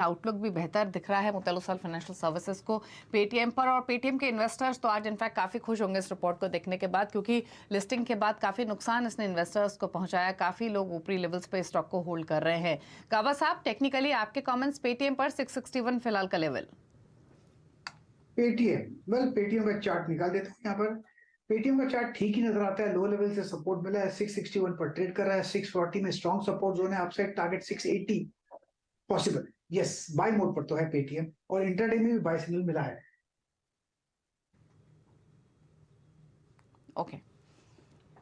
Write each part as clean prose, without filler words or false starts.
Outlook भी बेहतर दिख रहा है मुतलसल फाइनेंशियल सर्विसेज को पेटीएम पर, और पेटीएम के इन्वेस्टर्स तो आज इनफैक्ट काफ़ी खुश होंगे इस रिपोर्ट को देखने के बाद, क्योंकि लिस्टिंग के बाद काफ़ी नुकसान इसने इन्वेस्टर्स को पहुंचाया। काफ़ी लोग ऊपरी लेवल्स पे स्टॉक को होल्ड कर रहे हैं। काबा साहब, टेक्निकली आपके कमेंट्स पेटीएम पर 661 फिलहाल का लेवल। पेटीएम का चार्ट निकाल देते हैं यहाँ पर। पेटीएम का चार्ट ठीक ही नजर आता है, लो लेवल से सपोर्ट मिला है, 661 पर ट्रेड कर रहा है, 640 में स्ट्रॉन्ग सपोर्ट जोन है, upside target 680 possible. Yes, buy mode पर तो है पेटीएम, और इंट्राडे में भी बाय सिग्नल मिला है। ओके,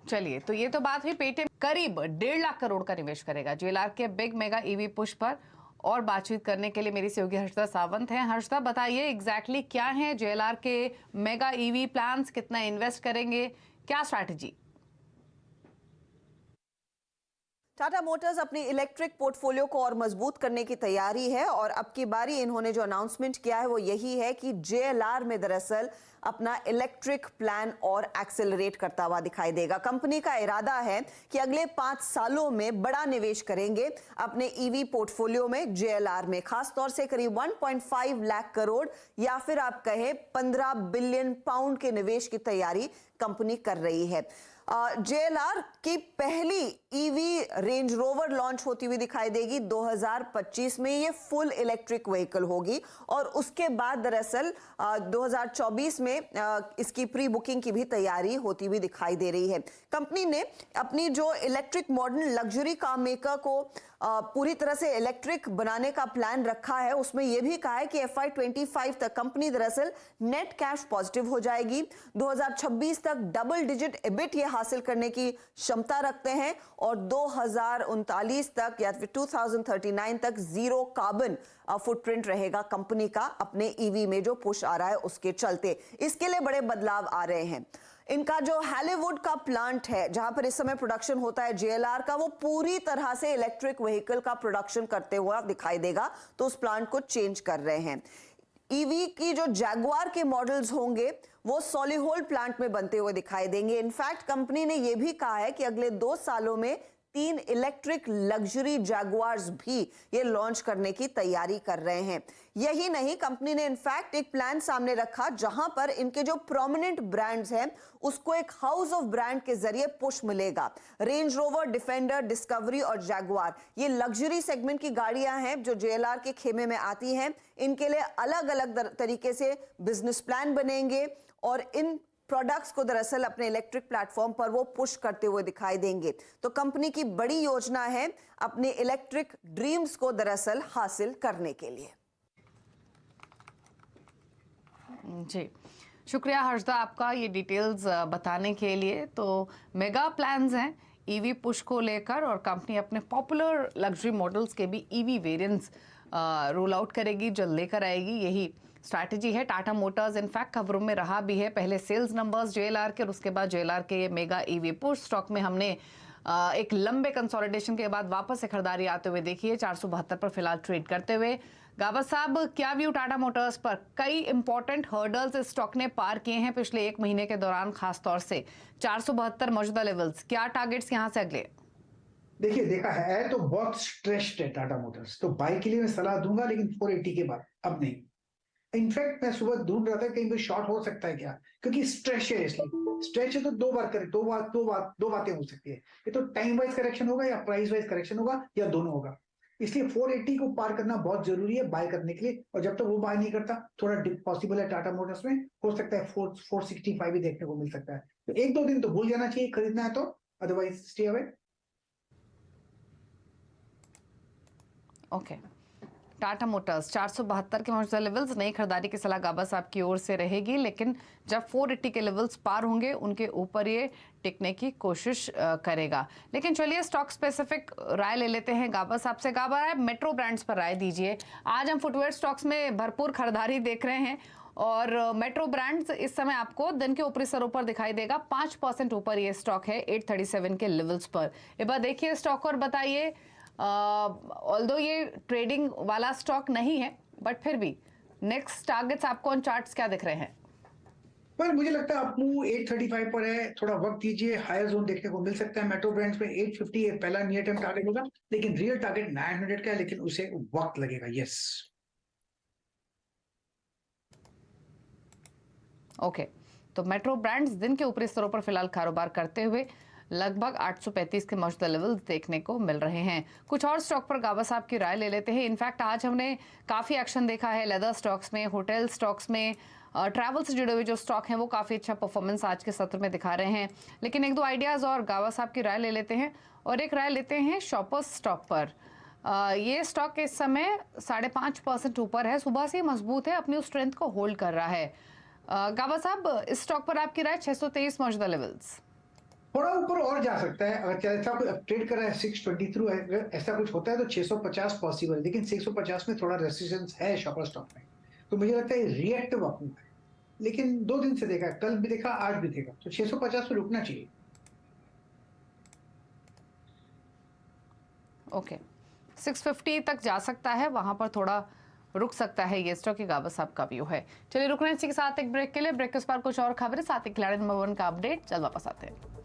चलिए, तो ये तो बात हुई पेटीएम करीब 1.5 लाख करोड़ का निवेश करेगा जेएलआर के बिग मेगा ईवी पुश पर। और बातचीत करने के लिए मेरी सहयोगी हर्षदा सावंत हैं। हर्षदा, बताइए एग्जैक्टली क्या है जेएलआर के मेगा ईवी प्लान्स, कितना इन्वेस्ट करेंगे, क्या स्ट्रैटेजी? टाटा मोटर्स अपनी इलेक्ट्रिक पोर्टफोलियो को और मजबूत करने की तैयारी है, और अब की बारी इन्होंने जो अनाउंसमेंट किया है वो यही है कि जेएलआर में दरअसल अपना इलेक्ट्रिक प्लान और एक्सेलरेट करता हुआ दिखाई देगा। कंपनी का इरादा है कि अगले 5 सालों में बड़ा निवेश करेंगे अपने ईवी पोर्टफोलियो में जेएलआर में, खासतौर से करीब 1.5 लाख करोड़ या फिर आप कहें 15 बिलियन पाउंड के निवेश की तैयारी कंपनी कर रही है। जेएलआर की पहली ईवी रेंज रोवर लॉन्च होती हुई दिखाई देगी 2025 में। ये फुल इलेक्ट्रिक व्हीकल होगी, और उसके बाद दरअसल 2024 में इसकी प्री बुकिंग की भी तैयारी होती हुई दिखाई दे रही है। कंपनी ने अपनी जो electric modern luxury car maker को पूरी तरह से इलेक्ट्रिक बनाने का प्लान रखा है। उसमें यह भी कहा है कि FY25 तक कंपनी दरअसल नेट कैश पॉजिटिव हो जाएगी। 2026 तक डबल डिजिट एबिट ये हासिल करने की क्षमता रखते हैं, और 2039 तक या फिर 2039 तक जीरो कार्बन फुटप्रिंट रहेगा कंपनी का अपने ईवी में जो पुश आ रहा है उसके चलते। इसके लिए बड़े बदलाव आ रहे हैं। इनका जो हैलीवुड का प्लांट है जहां पर इस समय प्रोडक्शन होता है जेएलआर का, वो पूरी तरह से इलेक्ट्रिक व्हीकल का प्रोडक्शन करते हुए दिखाई देगा, तो उस प्लांट को चेंज कर रहे हैं। ईवी की जो जैगुआर के मॉडल्स होंगे वो सॉलिहोल्ड प्लांट में बनते हुए दिखाई देंगे। इनफैक्ट कंपनी ने यह भी कहा है कि अगले 2 सालों में 3 इलेक्ट्रिक लग्जरी जैगुआर्स भी ये लॉन्च करने की तैयारी कर रहे हैं। यही नहीं, कंपनी ने इनफैक्ट एक प्लान सामने रखा जहां पर इनके जो प्रोमिनेंट ब्रांड्स हैं उसको एक हाउस ऑफ ब्रांड के जरिए पुश मिलेगा। रेंज रोवर, डिफेंडर, डिस्कवरी और जैगुआर ये लग्जरी सेगमेंट की गाड़ियां हैं जो जेएलआर के खेमे में आती हैं। इनके लिए अलग अलग तरीके से बिजनेस प्लान बनेंगे, और इन प्रोडक्ट्स को दरअसल अपने इलेक्ट्रिक प्लेटफॉर्म पर वो पुश करते हुए दिखाई देंगे। तो कंपनी की बड़ी योजना है अपने इलेक्ट्रिक ड्रीम्स को दरअसल हासिल करने के लिए। जी, शुक्रिया हर्षदा आपका ये डिटेल्स बताने के लिए। तो मेगा प्लान्स हैं ईवी पुश को लेकर, और कंपनी अपने पॉपुलर लग्जरी मॉडल्स के भी ईवी वेरिएंट्स रोल आउट करेगी, जल्द लेकर आएगी। यही स्ट्रैटेजी है। टाटा मोटर्स इनफैक्ट खबरों में रहा भी है, पहले सेल्स नंबर्स जेएलआर के और उसके बाद जेएलआर के ये मेगा ईवी पुश स्टॉक में हमने एक लंबे कंसोलिडेशन के बाद वापस से खरीदारी आते हुए देखी है 472 पर फिलहाल ट्रेड करते हुए। गाबा साहब, क्या व्यू टाटा मोटर्स पर? कई इंपॉर्टेंट हर्डल्स इस स्टॉक ने पार किए हैं पिछले 1 महीने के दौरान, खासतौर से 472 मौजूदा लेवल्स, क्या टारगेट्स यहां से अगले? देखिए, देखा है तो बहुत स्ट्रेस्ड है टाटा मोटर्स, तो बाई के लिए मैं सलाह दूंगा, लेकिन 480 के बाद अब नहीं। इनफैक्ट मैं सुबह ढूंढ रहा था कहीं पे शॉर्ट हो सकता है क्या, क्योंकि स्ट्रेच है। इसलिए स्ट्रेच है तो दो बातें हो सकती है। ये तो टाइम वाइज करेक्शन होगा या प्राइस वाइज करेक्शन होगा या दोनों होगा। इसलिए 480 को पार करना बहुत जरूरी है बाय करने के लिए, और जब तक वो बाय नहीं करता थोड़ा डिप पॉसिबल है टाटा मोटर्स में। हो सकता है 465 भी देखने को मिल सकता है। तो 1-2 दिन तो भूल जाना चाहिए खरीदना है तो, otherwise stay away. Okay, Tata Motors 472 के मौजूदा लेवल्स, नई खरीदारी की सलाह गाबा साहब की ओर से रहेगी, लेकिन जब 480 के लेवल्स पार होंगे उनके ऊपर ये टिकने की कोशिश करेगा। लेकिन चलिए स्टॉक स्पेसिफिक राय ले लेते हैं गाबा साहब से। गाबा साहब, मेट्रो ब्रांड्स पर राय दीजिए। आज हम फुटवेयर स्टॉक्स में भरपूर खरीदारी देख रहे हैं, और मेट्रो ब्रांड्स इस समय आपको दिन के ऊपरी स्तरों पर दिखाई देगा। 5% ऊपर ये स्टॉक है 837 के लेवल्स पर। एक बार देखिए स्टॉक और बताइए। ऑल्दो ये ट्रेडिंग वाला स्टॉक नहीं है, बट फिर भी नेक्स्ट टारगेट्स आपको ऑन चार्ट्स क्या दिख रहे हैं? पर मुझे लगता है अपमूव 835 पर है, थोड़ा वक्त दीजिए, हायर जोन देखने को मिल सकता है। मेट्रो ब्रांड्स में 850 एक पहला नियर टर्म टारगेट होगा, लेकिन रियल टारगेट 900 का है, लेकिन उसे वक्त लगेगा। यस ओके, तो मेट्रो ब्रांड्स दिन के ऊपरी स्तरों पर फिलहाल कारोबार करते हुए लगभग 835 के मौजूदा लेवल्स देखने को मिल रहे हैं। कुछ और स्टॉक पर गाबा साहब की राय ले लेते हैं। इनफैक्ट आज हमने काफ़ी एक्शन देखा है लेदर स्टॉक्स में, होटल स्टॉक्स में, ट्रैवल से जुड़े हुए जो स्टॉक हैं वो काफ़ी अच्छा परफॉर्मेंस आज के सत्र में दिखा रहे हैं। लेकिन एक दो आइडियाज़ और गाबा साहब की राय ले लेते हैं, और एक राय लेते हैं शॉपर्स स्टॉक पर। ये स्टॉक इस समय 5.5% ऊपर है, सुबह से ही मजबूत है, अपनी उस स्ट्रेंथ को होल्ड कर रहा है। गाबा साहब, इस स्टॉक पर आपकी राय? 623 मौजूदा लेवल्स। थोड़ा ऊपर और जा सकता है, अगर ऐसा कोई ट्रेड कर रहा है 620 थ्रू, अगर ऐसा कुछ होता है तो 650 पॉसिबल है, लेकिन 650 में थोड़ा रेसिस्टेंस है शॉपर स्टॉक में। तो मुझे लगता है रिएक्टिव अपमूव है, लेकिन 2 दिन से देखा, कल भी देखा, आज भी देखा, तो 650 पे रुकना चाहिए। ओके, 650 तक जा सकता है, वहां पर थोड़ा रुक सकता है ये स्टॉक। गाबा साहब का व्यू है। चलिए रुकना इसी के साथ एक ब्रेक के लिए। ब्रेक के बाद कुछ और खबरें, साथ ही खिलाड़ी नंबर 1 का अपडेट, जल्द वापस आते हैं।